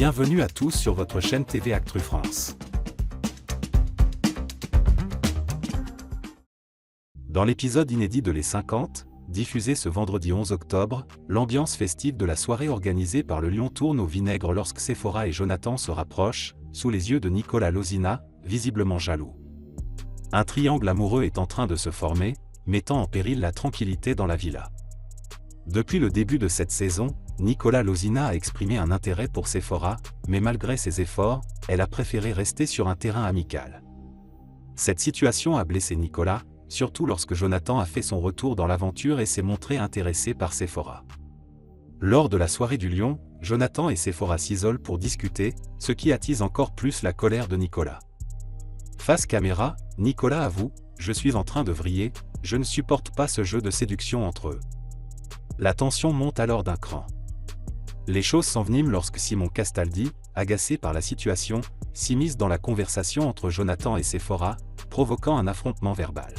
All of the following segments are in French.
Bienvenue à tous sur votre chaîne TV Actu France. Dans l'épisode inédit de Les 50, diffusé ce vendredi 11 octobre, l'ambiance festive de la soirée organisée par le Lion tourne au vinaigre lorsque Sephora et Jonathan se rapprochent, sous les yeux de Nicolas Lozina, visiblement jaloux. Un triangle amoureux est en train de se former, mettant en péril la tranquillité dans la villa. Depuis le début de cette saison, Nicolas Lozina a exprimé un intérêt pour Sephora, mais malgré ses efforts, elle a préféré rester sur un terrain amical. Cette situation a blessé Nicolas, surtout lorsque Jonathan a fait son retour dans l'aventure et s'est montré intéressé par Sephora. Lors de la soirée du Lion, Jonathan et Sephora s'isolent pour discuter, ce qui attise encore plus la colère de Nicolas. Face caméra, Nicolas avoue « Je suis en train de vriller, je ne supporte pas ce jeu de séduction entre eux ». La tension monte alors d'un cran. Les choses s'enveniment lorsque Simon Castaldi, agacé par la situation, s'immisce dans la conversation entre Jonathan et Sephora, provoquant un affrontement verbal.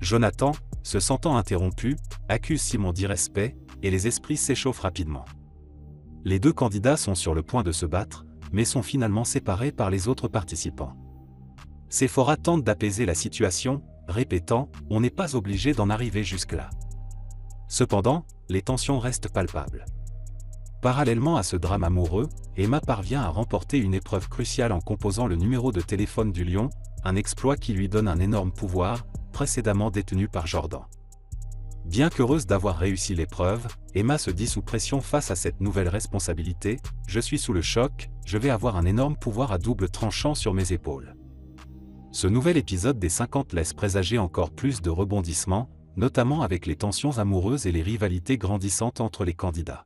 Jonathan, se sentant interrompu, accuse Simon d'irrespect, et les esprits s'échauffent rapidement. Les deux candidats sont sur le point de se battre, mais sont finalement séparés par les autres participants. Sephora tente d'apaiser la situation, répétant « On n'est pas obligé d'en arriver jusque-là ». Cependant, les tensions restent palpables. Parallèlement à ce drame amoureux, Emma parvient à remporter une épreuve cruciale en composant le numéro de téléphone du Lion, un exploit qui lui donne un énorme pouvoir, précédemment détenu par Jordan. Bien qu'heureuse d'avoir réussi l'épreuve, Emma se dit sous pression face à cette nouvelle responsabilité « Je suis sous le choc, je vais avoir un énorme pouvoir à double tranchant sur mes épaules ». Ce nouvel épisode des 50 laisse présager encore plus de rebondissements, notamment avec les tensions amoureuses et les rivalités grandissantes entre les candidats.